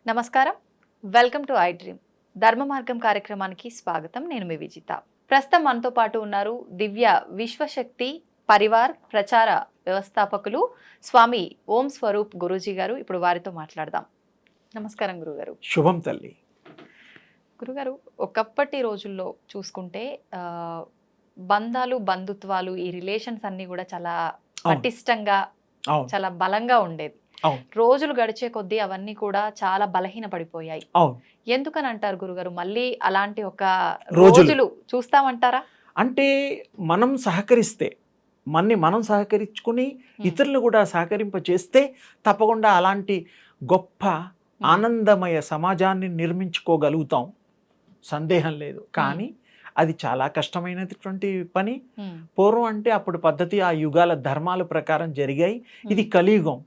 నమస్కారం. Welcome to I dream. ధర్మ మార్గం కార్యక్రమానికి స్వాగతం. నేను మీ విజిత. ప్రస్తుతం మనతో పాటు ఉన్నారు దివ్య విశ్వశక్తి పరివార్ ప్రచార వ్యవస్థాపకులు స్వామి ఓం స్వరూప్ గురూజీ గారు. ఇప్పుడు వారితో మాట్లాడదాం. నమస్కారం గురుగారు. శుభం తల్లి. గురుగారు, ఒకప్పటి రోజుల్లో చూసుకుంటే బంధాలు బంధుత్వాలు ఈ రిలేషన్స్ అన్ని కూడా చాలా పటిష్టంగా చాలా బలంగా ఉండేది. రోజులు గడిచే కొద్దీ అవన్నీ కూడా చాలా బలహీన పడిపోయాయి. ఎందుకని అంటారు గురుగారు? మళ్ళీ అలాంటి ఒక రోజులు చూస్తామంటారా? అంటే మనం సహకరిస్తే మనం సహకరించుకుని ఇతరులు కూడా సహకరింప చేస్తే తప్పకుండా అలాంటి గొప్ప ఆనందమయ సమాజాన్ని నిర్మించుకోగలుగుతాం, సందేహం లేదు. కానీ అది చాలా కష్టమైనటువంటి పని. పూర్వం అంటే అప్పుడు పద్ధతి ఆ యుగాల ధర్మాల ప్రకారం జరిగాయి. ఇది కలియుగం.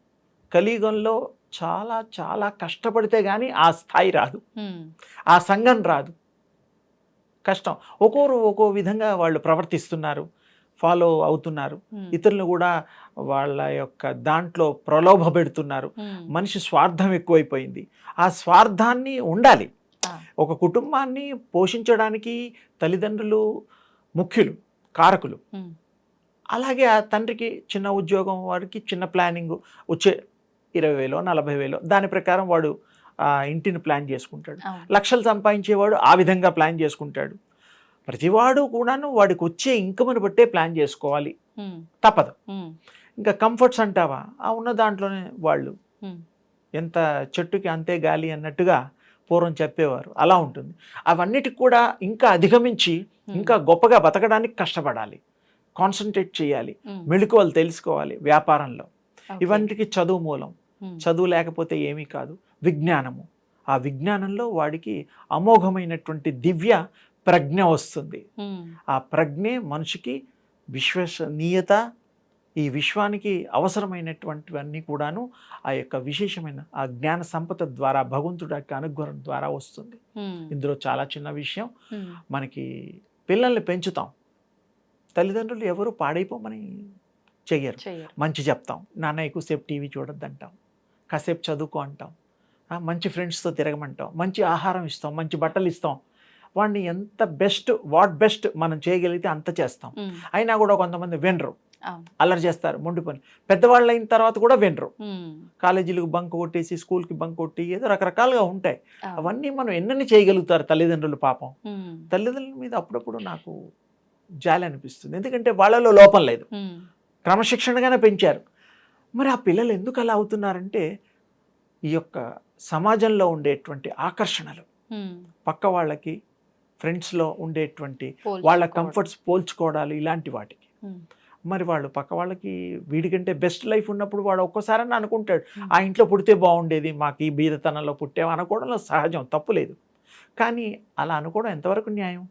కలియుగంలో చాలా చాలా కష్టపడితే కానీ ఆ స్థాయి రాదు, ఆ సంఘం రాదు. కష్టం. ఒక్కోరు ఒక్కో విధంగా వాళ్ళు ప్రవర్తిస్తున్నారు, ఫాలో అవుతున్నారు. ఇతరులను కూడా వాళ్ళ యొక్క దాంట్లో ప్రలోభ పెడుతున్నారు. మనిషి స్వార్థం ఎక్కువైపోయింది. ఆ స్వార్థాన్ని ఉండాలి. ఒక కుటుంబాన్ని పోషించడానికి తల్లిదండ్రులు ముఖ్యులు, కారకులు. అలాగే ఆ తండ్రికి చిన్న ఉద్యోగం, వాడికి చిన్న ప్లానింగ్, వచ్చే 20,000 40,000 దాని ప్రకారం వాడు ఇంటిని ప్లాన్ చేసుకుంటాడు. లక్షలు సంపాదించేవాడు ఆ విధంగా ప్లాన్ చేసుకుంటాడు. ప్రతివాడు కూడాను వాడికి వచ్చే ఇన్కమ్ని బట్టే ప్లాన్ చేసుకోవాలి, తప్పదు. ఇంకా కంఫర్ట్స్ అంటావా, ఆ ఉన్న దాంట్లోనే వాళ్ళు ఎంత చెట్టుకి అంతే గాలి అన్నట్టుగా పూర్వం చెప్పేవారు. అలా ఉంటుంది. అవన్నిటికి కూడా ఇంకా అధిగమించి ఇంకా గొప్పగా బతకడానికి కష్టపడాలి, కాన్సన్ట్రేట్ చేయాలి, మెళుకువలు తెలుసుకోవాలి వ్యాపారంలో. ఇవన్నిటికీ చదువు మూలం. చదువు లేకపోతే ఏమీ కాదు. విజ్ఞానము, ఆ విజ్ఞానంలో వాడికి అమోఘమైనటువంటి దివ్య ప్రజ్ఞ వస్తుంది. ఆ ప్రజ్ఞే మనిషికి విశ్వసనీయత, ఈ విశ్వానికి అవసరమైనటువంటివన్నీ కూడాను ఆ యొక్క విశేషమైన ఆ జ్ఞాన సంపద ద్వారా, భగవంతుడి యొక్క అనుగ్రహం ద్వారా వస్తుంది. ఇందులో చాలా చిన్న విషయం, మనకి పిల్లల్ని పెంచుతాం, తల్లిదండ్రులు ఎవరు పాడైపోమని చెయ్యరు. మంచి చెప్తాం, నాన్న ఎక్కువసేపు టీవీ చూడొద్దు అంటాం, కాసేపు చదువుకో అంటాం, మంచి ఫ్రెండ్స్తో తిరగమంటాం, మంచి ఆహారం ఇస్తాం, మంచి బట్టలు ఇస్తాం. వాడిని ఎంత బెస్ట్ మనం చేయగలిగితే అంత చేస్తాం. అయినా కూడా కొంతమంది వినరు, అల్లరి చేస్తారు, మొండి పని. పెద్దవాళ్ళు అయిన తర్వాత కూడా వినరు. కాలేజీలకు బంక్ కొట్టేసి, స్కూల్కి బంక్ కొట్టి, ఏదో రకరకాలుగా ఉంటాయి. అవన్నీ మనం ఎన్నని చేయగలుగుతారు తల్లిదండ్రులు? పాపం తల్లిదండ్రుల మీద అప్పుడప్పుడు నాకు జాలి అనిపిస్తుంది. ఎందుకంటే వాళ్ళలో లోపం లేదు, క్రమశిక్షణగానే పెంచారు. మరి ఆ పిల్లలు ఎందుకు అలా అవుతున్నారంటే ఈ యొక్క సమాజంలో ఉండేటువంటి ఆకర్షణలు, పక్క వాళ్ళకి ఫ్రెండ్స్లో ఉండేటువంటి వాళ్ళ కంఫర్ట్స్ పోల్చుకోవడాలు, ఇలాంటి వాటికి. మరి వాళ్ళు పక్క వాళ్ళకి వీడికంటే బెస్ట్ లైఫ్ ఉన్నప్పుడు వాడు ఒక్కోసారన్నా అనుకుంటాడు, ఆ ఇంట్లో పుడితే బాగుండేది, మాకు ఈ బీదతనంలో పుట్టాం అనుకోవడంలో సహజం, తప్పు లేదు. కానీ అలా అనుకోవడం ఎంతవరకు న్యాయం?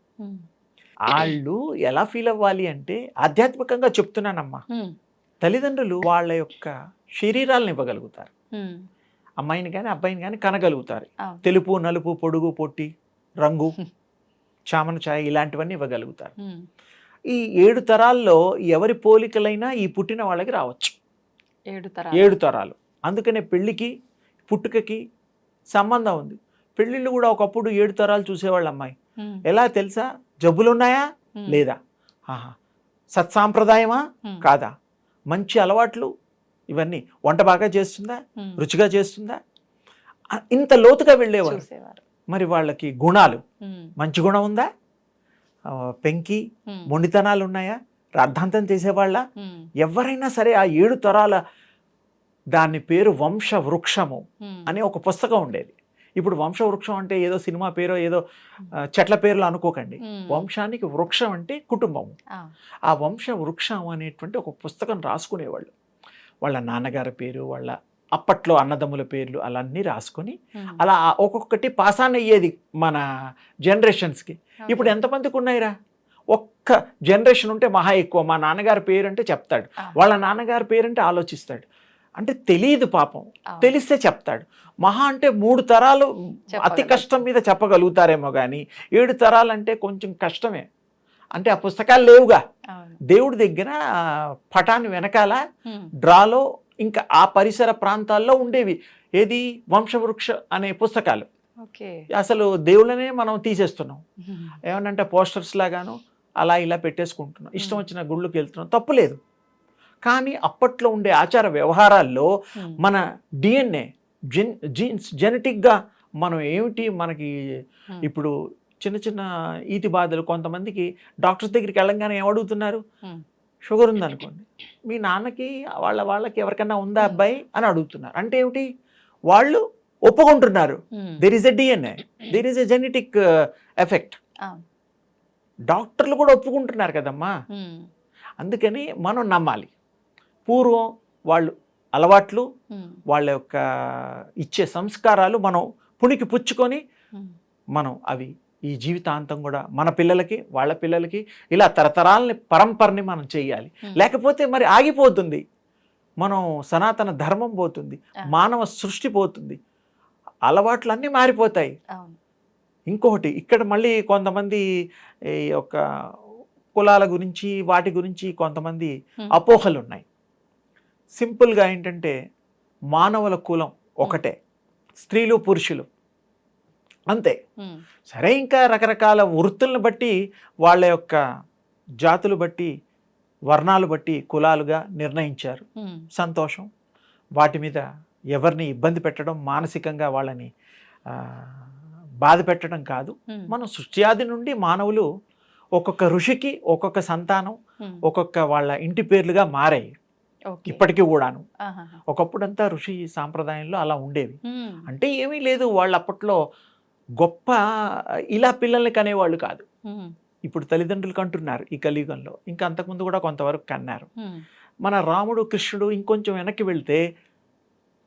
వాళ్ళు ఎలా ఫీల్ అవ్వాలి అంటే, ఆధ్యాత్మికంగా చెప్తున్నానమ్మా, తల్లిదండ్రులు వాళ్ళ యొక్క శరీరాలను ఇవ్వగలుగుతారు. అమ్మాయిని కానీ అబ్బాయిని కానీ కనగలుగుతారు. తెలుపు, నలుపు, పొడుగు, పొట్టి, రంగు, చామన ఛాయ ఇలాంటివన్నీ ఇవ్వగలుగుతారు. ఈ 7 తరాల్లో ఎవరి పోలికలైనా ఈ పుట్టిన వాళ్ళకి రావచ్చు. 7 తరాలు. అందుకనే పెళ్ళికి పుట్టుకకి సంబంధం ఉంది. పెళ్ళిళ్ళు కూడా ఒకప్పుడు 7 తరాలు చూసేవాళ్ళు. అమ్మాయి ఎలా తెలుసా? జబ్బులున్నాయా లేదా, సత్సాంప్రదాయమా కాదా, మంచి అలవాట్లు, ఇవన్నీ, వంట బాగా చేస్తుందా, రుచిగా చేస్తుందా, ఇంత లోతుగా వెళ్ళేవారు. మరి వాళ్ళకి గుణాలు, మంచి గుణం ఉందా, పెంకి మొండితనాలు ఉన్నాయా, రాద్ధాంతం చేసేవాళ్ళ? ఎవరైనా సరే ఆ 7 తరాల, దాని పేరు వంశ వృక్షము అనే ఒక పుస్తకం ఉండేది. ఇప్పుడు వంశవృక్షం అంటే ఏదో సినిమా పేరో ఏదో చెట్ల పేర్లు అనుకోకండి. వంశానికి వృక్షం అంటే కుటుంబము. ఆ వంశ వృక్షం అనేటువంటి ఒక పుస్తకం రాసుకునేవాళ్ళు. వాళ్ళ నాన్నగారి పేరు, వాళ్ళ అప్పట్లో అన్నదమ్ముల పేర్లు అలా అన్నీ రాసుకొని అలా ఒక్కొక్కటి పాసాన్ అయ్యేది మన జనరేషన్స్కి. ఇప్పుడు ఎంతమందికి ఉన్నాయిరా? ఒక్క జనరేషన్ ఉంటే మహా ఎక్కువ. మా నాన్నగారి పేరు అంటే చెప్తాడు, వాళ్ళ నాన్నగారి పేరు అంటే ఆలోచిస్తాడు. అంటే తెలియదు పాపం, తెలిస్తే చెప్తాడు. మహా అంటే 3 తరాలు అతి కష్టం మీద చెప్పగలుగుతారేమో కానీ 7 తరాలు అంటే కొంచెం కష్టమే. అంటే ఆ పుస్తకాలు లేవుగా, దేవుడి దగ్గర పటాన్ని వెనకాల డ్రాలో ఇంకా ఆ పరిసర ప్రాంతాల్లో ఉండేవి. ఏది వంశవృక్ష అనే పుస్తకాలు. ఓకే. అసలు దేవుళ్ళనే మనం తీసేస్తున్నాం. ఏమనంటే పోస్టర్స్ లాగాను అలా ఇలా పెట్టేసుకుంటున్నాం, ఇష్టం వచ్చిన గుళ్ళకి వెళ్తున్నాం, తప్పులేదు. కానీ అప్పట్లో ఉండే ఆచార వ్యవహారాల్లో మన డిఎన్ఏ జీన్స్ జెనెటిక్గా మనం ఏమిటి మనకి ఇప్పుడు చిన్న చిన్న ఈతి బాధలు, కొంతమందికి డాక్టర్స్ దగ్గరికి వెళ్ళంగానే ఏమడుగుతున్నారు, షుగర్ ఉందనుకోండి, మీ నాన్నకి వాళ్ళకి ఎవరికన్నా ఉందా అబ్బాయి అని అడుగుతున్నారు. అంటే ఏమిటి, వాళ్ళు ఒప్పుకుంటున్నారు there is a DNA, there is a genetic effect. డాక్టర్లు కూడా ఒప్పుకుంటున్నారు కదమ్మా. అందుకని మనం నమ్మాలి. పూర్వం వాళ్ళు అలవాట్లు, వాళ్ళ యొక్క ఇచ్చే సంస్కారాలు మనం పుణికి పుచ్చుకొని మనం అవి ఈ జీవితాంతం కూడా మన పిల్లలకి వాళ్ళ పిల్లలకి ఇలా తరతరాలని పరంపరని మనం చేయాలి. లేకపోతే మరి ఆగిపోతుంది, మనం సనాతన ధర్మం పోతుంది, మానవ సృష్టి పోతుంది, అలవాట్లు అన్నీ మారిపోతాయి. ఇంకొకటి ఇక్కడ మళ్ళీ కొంతమంది ఈ యొక్క కులాల గురించి వాటి గురించి కొంతమంది అపోహలు ఉన్నాయి. సింపుల్గా ఏంటంటే మానవుల కులం ఒకటే, స్త్రీలు పురుషులు అంతే. సరే, ఇంకా రకరకాల వృత్తులను బట్టి వాళ్ళ యొక్క జాతులు బట్టి వర్ణాలు బట్టి కులాలుగా నిర్ణయించారు, సంతోషం. వాటి మీద ఎవరిని ఇబ్బంది పెట్టడం, మానసికంగా వాళ్ళని బాధ పెట్టడం కాదు. మనం సృష్ట్యాది నుండి మానవులు ఒక్కొక్క ఋషికి ఒక్కొక్క సంతానం, ఒక్కొక్క వాళ్ళ ఇంటి పేర్లుగా మారాయి ఇప్పటికీ కూడాను. ఒకప్పుడంతా ఋషి సాంప్రదాయంలో అలా ఉండేవి. అంటే ఏమీ లేదు, వాళ్ళు అప్పట్లో గొప్ప ఇలా పిల్లల్ని కనేవాళ్ళు కాదు. ఇప్పుడు తల్లిదండ్రులు కంటున్నారు ఈ కలియుగంలో, ఇంకా అంతకుముందు కూడా కొంతవరకు కన్నారు. మన రాముడు కృష్ణుడు ఇంకొంచెం వెనక్కి వెళ్తే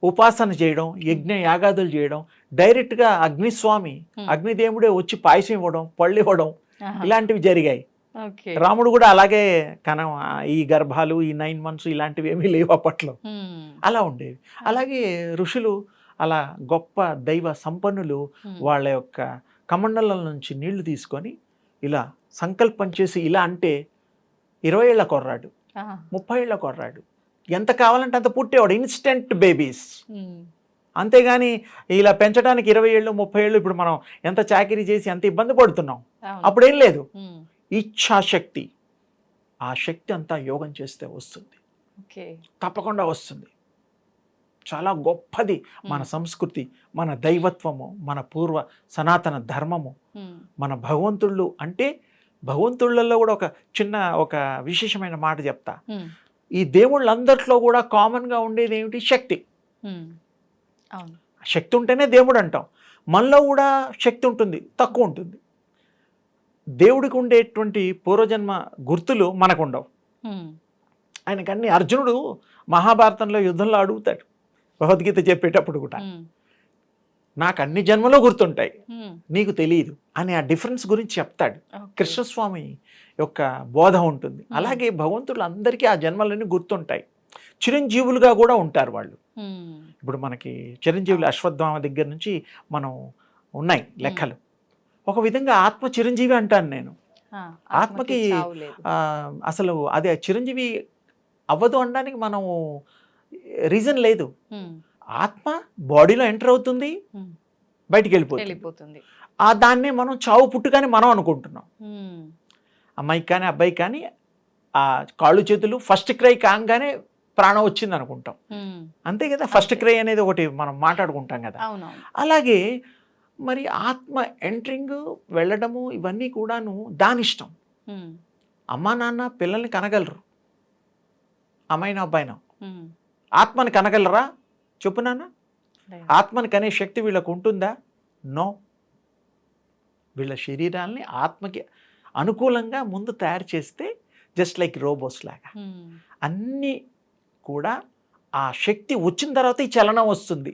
ఉపాసన చేయడం, యజ్ఞ యాగాదులు చేయడం, డైరెక్ట్గా అగ్నిస్వామి అగ్నిదేవుడే వచ్చి పాయసం ఇవ్వడం, పళ్ళు ఇవ్వడం, ఇలాంటివి జరిగాయి. రాముడు కూడా అలాగే ఈ గర్భాలు, ఈ 9 months ఇలాంటివి ఏమీ లేవు అప్పట్లో, అలా ఉండేవి. అలాగే ఋషులు అలా గొప్ప దైవ సంపన్నులు వాళ్ళ యొక్క కమండలం నుంచి నీళ్లు తీసుకొని ఇలా సంకల్పం చేసి ఇలా అంటే 20 ఏళ్ల కుర్రాడు, 30 ఏళ్ల కుర్రాడు ఎంత కావాలంటే అంత పుట్టేవాడు, ఇన్స్టెంట్ బేబీస్. అంతేగాని ఇలా పెంచడానికి 20 ఏళ్ళు 30 ఏళ్ళు ఇప్పుడు మనం ఎంత చాకిరీ చేసి ఎంత ఇబ్బంది పడుతున్నాం, అప్పుడేం లేదు. ఇచ్ఛాశక్తి, ఆ శక్తి అంతా యోగం చేస్తే వస్తుంది, తప్పకుండా వస్తుంది. చాలా గొప్పది మన సంస్కృతి, మన దైవత్వము, మన పూర్వ సనాతన ధర్మము, మన భగవంతుళ్ళు. అంటే భగవంతుళ్ళల్లో కూడా ఒక విశేషమైన మాట చెప్తా. ఈ దేవుళ్ళందరిలో కూడా కామన్గా ఉండేది ఏమిటి, శక్తి. శక్తి ఉంటేనే దేవుడు అంటాం. మనలో కూడా శక్తి ఉంటుంది, తక్కువ ఉంటుంది. దేవుడికి ఉండేటువంటి పూర్వజన్మ గుర్తులు మనకు ఉండవు. ఆయనకన్నీ అర్జునుడు మహాభారతంలో యుద్ధంలో అడుగుతాడు, భగవద్గీత చెప్పేటప్పుడు కూడా, నాకు అన్ని జన్మలో గుర్తుంటాయి, నీకు తెలియదు అని ఆ డిఫరెన్స్ గురించి చెప్తాడు. కృష్ణస్వామి యొక్క బోధ ఉంటుంది. అలాగే భగవంతులు అందరికీ ఆ జన్మలన్నీ గుర్తుంటాయి, చిరంజీవులుగా కూడా ఉంటారు వాళ్ళు. ఇప్పుడు మనకి చిరంజీవులు అశ్వత్థామ దగ్గర నుంచి మనం ఉన్నాయి లెక్కలు. ఒక విధంగా ఆత్మ చిరంజీవి అంటాను నేను. ఆత్మకి అసలు అదే చిరంజీవి అవ్వదు అనడానికి మనం రీజన్ లేదు. ఆత్మ బాడీలో ఎంటర్ అవుతుంది, బయటికి వెళ్ళిపోతుంది. ఆ దాన్నే మనం చావు పుట్టుకని మనం అనుకుంటున్నాం. అమ్మాయికి కానీ అబ్బాయికి కానీ ఆ కాళ్ళు చేతులు ఫస్ట్ క్రై కాగానే ప్రాణం వచ్చింది అనుకుంటాం, అంతే కదా. ఫస్ట్ క్రై అనేది ఒకటి మనం మాట్లాడుకుంటాం కదా. అలాగే మరి ఆత్మ ఎంట్రింగ్ వెళ్ళడము ఇవన్నీ కూడాను దాని ఇష్టం. అమ్మా నాన్న పిల్లల్ని కనగలరు, అమ్మాయినా అబ్బాయినా. ఆత్మని కనగలరా చెప్పు నాన్న? ఆత్మని కనే శక్తి వీళ్ళకు ఉంటుందా? నో. వీళ్ళ శరీరాల్ని ఆత్మకి అనుకూలంగా ముందు తయారు చేస్తే జస్ట్ లైక్ రోబోస్ లాగా అన్నీ కూడా ఆ శక్తి వచ్చిన తర్వాత ఈ చలనం వస్తుంది.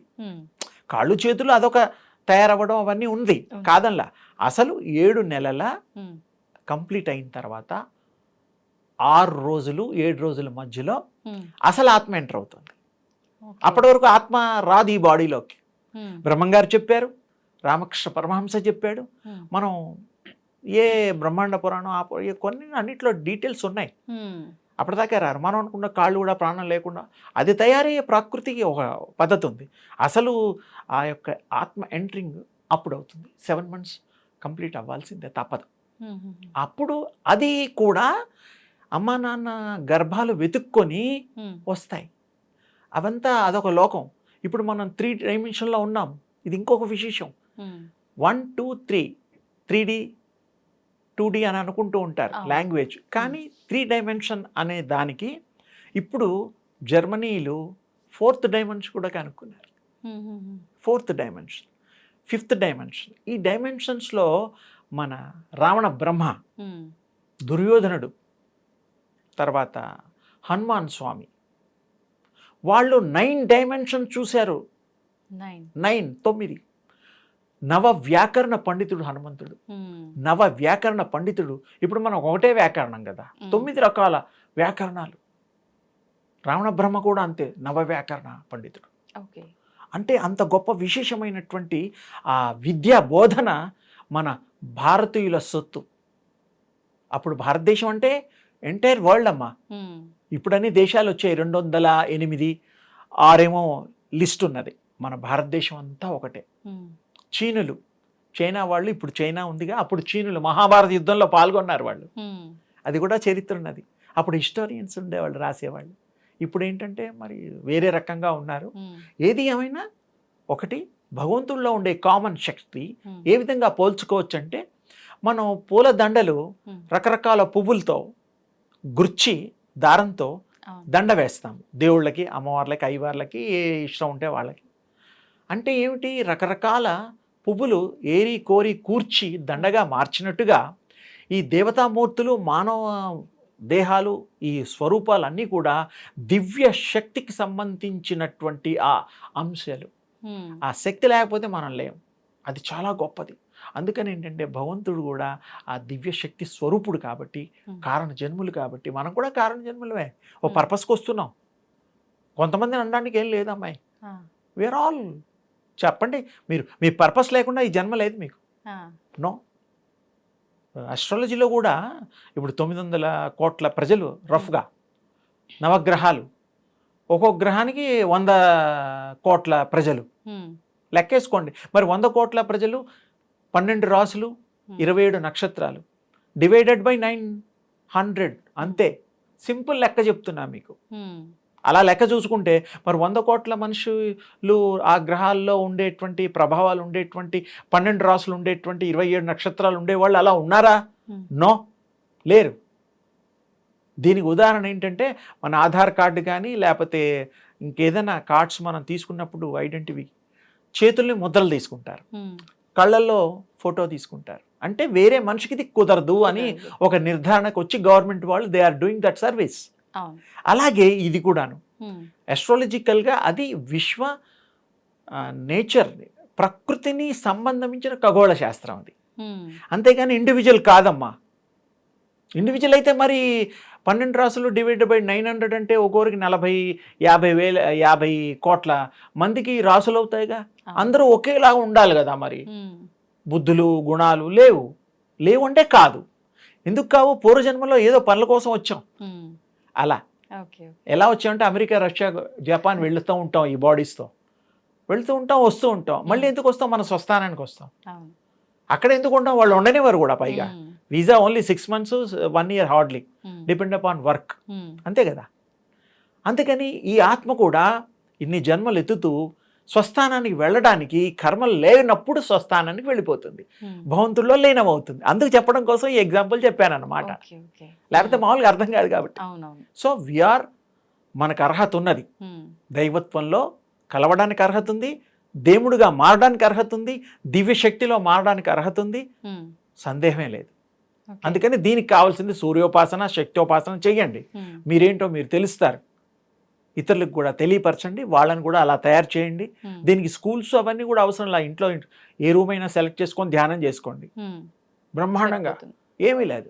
కాళ్ళు చేతులు అదొక తయారవ్వడం అవన్నీ ఉంది కాదనలా. అసలు 7 నెలల కంప్లీట్ అయిన తర్వాత 6 రోజులు 7 రోజుల మధ్యలో అసలు ఆత్మ ఎంటర్ అవుతుంది. అప్పటి వరకు ఆత్మ రాదు ఈ బాడీలోకి. బ్రహ్మంగారు చెప్పారు, రామకృష్ణ పరమహంస చెప్పాడు, మనం ఏ బ్రహ్మాండ పురాణం కొన్ని అన్నిట్లో డీటెయిల్స్ ఉన్నాయి. అప్పటిదాకా రారు. మనం అనుకున్న కాళ్ళు కూడా ప్రాణం లేకుండా అది తయారయ్యే ప్రకృతికి ఒక పద్ధతి ఉంది. అసలు ఆ యొక్క ఆత్మ ఎంట్రింగ్ అప్పుడు అవుతుంది. 7 months కంప్లీట్ అవ్వాల్సిందే, తప్పదు. అప్పుడు అది కూడా అమ్మా నాన్న గర్భాలు వెతుక్కొని వస్తాయి. అవంతా అదొక లోకం. ఇప్పుడు మనం 3 dimensionలో ఉన్నాం. ఇది ఇంకొక విశేషం. 1, 2, 3 3D 2D అని అనుకుంటూ ఉంటారు లాంగ్వేజ్. కానీ 3 dimension అనే దానికి ఇప్పుడు జర్మనీలు 4th dimension కూడా కనుక్కున్నారు. 4th dimension, 5th dimension. ఈ డైమెన్షన్స్లో మన రావణ బ్రహ్మ, దుర్యోధనుడు, తర్వాత హనుమాన్ స్వామి, వాళ్ళు 9 dimension చూశారు. 9 నవ వ్యాకరణ పండితుడు హనుమంతుడు. నవ వ్యాకరణ పండితుడు. ఇప్పుడు మనం ఒకటే వ్యాకరణం కదా, 9 రకాల వ్యాకరణాలు. రావణ బ్రహ్మ కూడా అంతే, నవ వ్యాకరణ పండితుడు. అంటే అంత గొప్ప విశేషమైనటువంటి ఆ విద్యా బోధన మన భారతీయుల సొత్తు. అప్పుడు భారతదేశం అంటే ఎంటైర్ వరల్డ్ అమ్మా. ఇప్పుడన్నీ దేశాలు వచ్చాయి, 208, 6 లిస్ట్ ఉన్నది. మన భారతదేశం అంతా ఒకటే. చీనులు, చైనా వాళ్ళు, ఇప్పుడు చైనా ఉందిగా, అప్పుడు చీనులు మహాభారత యుద్ధంలో పాల్గొన్నారు వాళ్ళు. అది కూడా చరిత్ర ఉన్నది. అప్పుడు హిస్టోరియన్స్ ఉండేవాళ్ళు, రాసేవాళ్ళు. ఇప్పుడు ఏంటంటే మరి వేరే రకంగా ఉన్నారు. ఏది ఏమైనా ఒకటి, భగవంతుల్లో ఉండే కామన్ శక్తి ఏ విధంగా పోల్చుకోవచ్చు అంటే, మనం పూల దండలు రకరకాల పువ్వులతో గుర్చి దారంతో దండ వేస్తాం దేవుళ్ళకి, అమ్మవార్లకి, అయ్యవార్లకి, ఏ ఇష్టం ఉంటే వాళ్ళకి. అంటే ఏమిటి, రకరకాల పువ్వులు ఏరి కోరి కూర్చి దండగా మార్చినట్టుగా ఈ దేవతామూర్తులు, మానవ దేహాలు, ఈ స్వరూపాలన్నీ కూడా దివ్య శక్తికి సంబంధించినటువంటి ఆ అంశాలు. ఆ శక్తి లేకపోతే మనం లేం. అది చాలా గొప్పది. అందుకని ఏంటంటే భగవంతుడు కూడా ఆ దివ్య శక్తి స్వరూపుడు కాబట్టి, కారణ జన్ములు కాబట్టి, మనం కూడా కారణ జన్ములమే. ఓ పర్పస్కి వస్తున్నాం. కొంతమందిని అనడానికి ఏం లేదమ్మాయి, వేర్ ఆల్. చెప్పండి, మీరు మీ పర్పస్ లేకుండా ఈ జన్మ లేదు మీకు. నో. అస్ట్రాలజీలో కూడా ఇప్పుడు 900 కోట్ల ప్రజలు రఫ్గా, నవగ్రహాలు, ఒక్కొక్క గ్రహానికి 100 కోట్ల ప్రజలు లెక్కేసుకోండి. మరి 100 కోట్ల ప్రజలు, 12 రాసులు, 27 నక్షత్రాలు, డివైడెడ్ బై 900, అంతే. సింపుల్ లెక్క చెప్తున్నా మీకు. అలా లెక్క చూసుకుంటే మరి 100 కోట్ల మనుషులు, ఆ గ్రహాల్లో ఉండేటువంటి ప్రభావాలు ఉండేటువంటి 12 రాసులు ఉండేటువంటి 27 నక్షత్రాలు ఉండేవాళ్ళు అలా ఉన్నారా? నో, లేరు. దీనికి ఉదాహరణ ఏంటంటే మన ఆధార్ కార్డు కానీ లేకపోతే ఇంకేదైనా కార్డ్స్ మనం తీసుకున్నప్పుడు ఐడెంటిటీ, చేతుల్ని ముద్రలు తీసుకుంటారు, కళ్ళల్లో ఫోటో తీసుకుంటారు. అంటే వేరే మనిషికి ఇది కుదరదు అని ఒక నిర్ధారణకు వచ్చి గవర్నమెంట్ వాళ్ళు they are doing that service. అలాగే ఇది కూడాను అస్ట్రాలజికల్గా అది విశ్వ నేచర్, ప్రకృతిని సంబంధించిన ఖగోళ శాస్త్రం అది. అంతేగాని ఇండివిజువల్ కాదమ్మా. ఇండివిజువల్ అయితే మరి 12 రాసులు డివైడ్ బై 900 అంటే ఒక్కొరికి 50 కోట్ల మందికి రాసులు అవుతాయిగా. అందరూ ఒకేలాగా ఉండాలి కదా. మరి బుద్ధులు, గుణాలు లేవు అంటే కాదు. ఎందుకు కావు? పూర్వజన్మలో ఏదో పనుల కోసం వచ్చాం. అలా ఎలా వచ్చామంటే అమెరికా, రష్యా, జపాన్ వెళుతూ ఉంటాం, ఈ బాడీస్తో వెళుతూ ఉంటాం, వస్తూ ఉంటాం. మళ్ళీ ఎందుకు వస్తాం? మన స్వస్థానానికి వస్తాం. అక్కడ ఎందుకు ఉంటాం? వాళ్ళు ఉండనివారు కూడా. పైగా visa only 6 months, 1 year hardly, depend upon work. అంతే కదా. అందుకని ఈ ఆత్మ కూడా ఇన్ని జన్మలు ఎత్తుతూ స్వస్థానానికి వెళ్ళడానికి కర్మలు లేనప్పుడు స్వస్థానానికి వెళ్ళిపోతుంది, భగవంతుల్లో లీనమవుతుంది. అందుకు చెప్పడం కోసం ఈ ఎగ్జాంపుల్ చెప్పాను అన్నమాట. లేకపోతే మామూలుగా అర్థం కాదు కాబట్టి. సో వీఆర్, మనకు అర్హత ఉన్నది. దైవత్వంలో కలవడానికి అర్హత ఉంది, దేవుడిగా మారడానికి అర్హత ఉంది, దివ్య శక్తిలో మారడానికి అర్హత ఉంది, సందేహమే లేదు. అందుకని దీనికి కావాల్సింది సూర్యోపాసన, శక్తోపాసన చెయ్యండి. మీరేంటో మీరు తెలుస్తారు, ఇతరులకు కూడా తెలియపరచండి, వాళ్ళని కూడా అలా తయారు చేయండి. దీనికి స్కూల్స్ అవన్నీ కూడా అవసరం లేదు. ఇంట్లో ఏ రూమ్ అయినా సెలెక్ట్ చేసుకొని ధ్యానం చేసుకోండి, బ్రహ్మాండంగా. ఏమీ లేదు,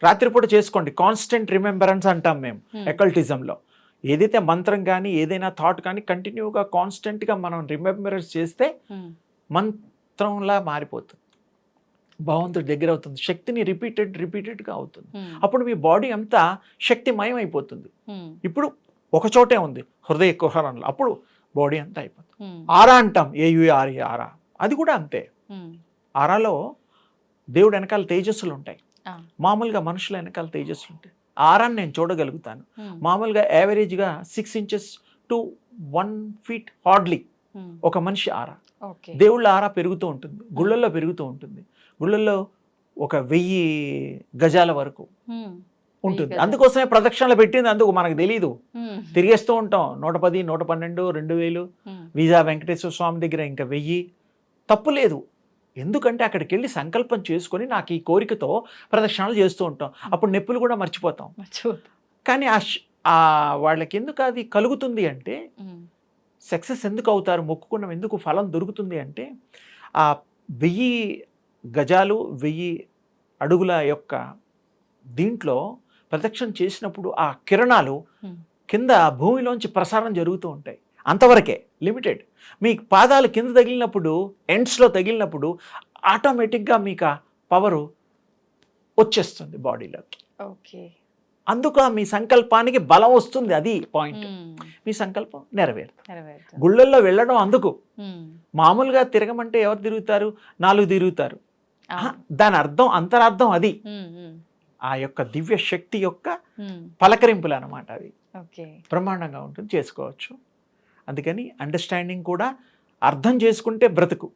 రాత్రిపూట చేసుకోండి. కాన్స్టెంట్ రిమెంబరెన్స్ అంటాం మేము ఎకల్టిజంలో. ఏదైతే మంత్రం కానీ ఏదైనా థాట్ కానీ కంటిన్యూగా కాన్స్టెంట్గా మనం రిమెంబరెన్స్ చేస్తే మంత్రంలా మారిపోతుంది. భగవంతుడి దగ్గర అవుతుంది, శక్తిని రిపీటెడ్గా అవుతుంది. అప్పుడు మీ బాడీ అంతా శక్తిమయం అయిపోతుంది. ఇప్పుడు ఒక చోటే ఉంది హృదయ కుహరంలో, అప్పుడు బాడీ అంతా అయిపోతుంది. ఆరా అంటాం, AURA ఆరా, అది కూడా అంతే. ఆరాలో దేవుడు వెనకాల తేజస్సులు ఉంటాయి, మామూలుగా మనుషుల వెనకాల తేజస్సులు ఉంటాయి. ఆరాన్ని నేను చూడగలుగుతాను. మామూలుగా యావరేజ్గా 6 inches to 1 feet హార్డ్లీ ఒక మనిషి ఆరా. దేవుళ్ళ ఆరా పెరుగుతూ ఉంటుంది, గుళ్ళల్లో పెరుగుతూ ఉంటుంది. గుళ్ళల్లో 1000 గజాల వరకు ఉంటుంది. అందుకోసమే ప్రదక్షిణలు పెట్టింది, అందుకు మనకు తెలీదు. తిరిగేస్తూ ఉంటాం, 110, 112, 2000. వీజా వెంకటేశ్వర స్వామి దగ్గర ఇంకా 1000. తప్పు లేదు, ఎందుకంటే అక్కడికి వెళ్ళి సంకల్పం చేసుకొని నాకు ఈ కోరికతో ప్రదక్షిణాలు చేస్తూ ఉంటాం. అప్పుడు నొప్పులు కూడా మర్చిపోతాం. కానీ వాళ్ళకి ఎందుకు అది కలుగుతుంది అంటే, సక్సెస్ ఎందుకు అవుతారు, మొక్కుకున్నాం ఎందుకు ఫలం దొరుకుతుంది అంటే, ఆ 1000 గజాలు 1000 అడుగుల యొక్క దీంట్లో ప్రదక్షిణ చేసినప్పుడు ఆ కిరణాలు కింద భూమిలోంచి ప్రసారం జరుగుతూ ఉంటాయి. అంతవరకే లిమిటెడ్. మీ పాదాలు కింద తగిలినప్పుడు, ఎండ్స్లో తగిలినప్పుడు ఆటోమేటిక్గా మీకు ఆ పవరు వచ్చేస్తుంది బాడీలోకి. అందుకు మీ సంకల్పానికి బలం వస్తుంది, అది పాయింట్. మీ సంకల్పం నెరవేరుతుంది. గుళ్ళల్లో వెళ్ళడం అందుకు. మామూలుగా తిరగమంటే ఎవరు తిరుగుతారు, 4 తిరుగుతారు. దాని అర్థం, అంతరార్థం అది. ఆ యొక్క దివ్య శక్తి యొక్క పలకరింపులు అన్నమాట అవి. బ్రహ్మాండంగా ఉంటుంది, చేసుకోవచ్చు. అందుకని అండర్స్టాండింగ్ కూడా అర్థం చేసుకుంటే బ్రతుకు.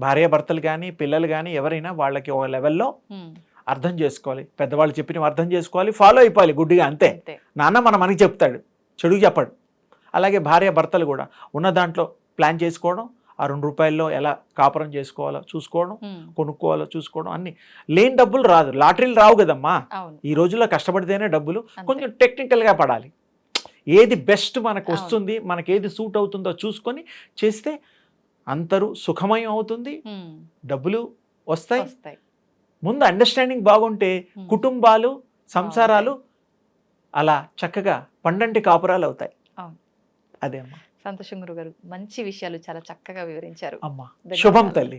భార్యాభర్తలు కానీ పిల్లలు కానీ ఎవరైనా వాళ్ళకి ఒక లెవెల్లో అర్థం చేసుకోవాలి. పెద్దవాళ్ళు చెప్పినవి అర్థం చేసుకోవాలి, ఫాలో అయిపోవాలి గుడ్డిగా, అంతే. నాన్న మనకి చెప్తాడు, చెడుగు చెప్పడు. అలాగే భార్యాభర్తలు కూడా ఉన్న దాంట్లో ప్లాన్ చేసుకోవడం, ఆ 2 రూపాయల్లో ఎలా కాపురం చేసుకోవాలో చూసుకోవడం, కొనుక్కోవాలో చూసుకోవడం. అన్ని లేని డబ్బులు రాదు, లాటరీలు రావు కదమ్మా. ఈ రోజుల్లో కష్టపడితేనే డబ్బులు. కొంచెం టెక్నికల్గా పడాలి, ఏది బెస్ట్ మనకు వస్తుంది, మనకి ఏది సూట్ అవుతుందో చూసుకొని చేస్తే అందరూ సుఖమయం అవుతుంది, డబ్బులు వస్తాయి. ముందు అండర్స్టాండింగ్ బాగుంటే కుటుంబాలు, సంసారాలు అలా చక్కగా పండంటి కాపురాలు అవుతాయి. అదే అమ్మా. సంతోషం గురుగారు, మంచి విషయాలు చాలా చక్కగా వివరించారు. అమ్మా శుభం తల్లి.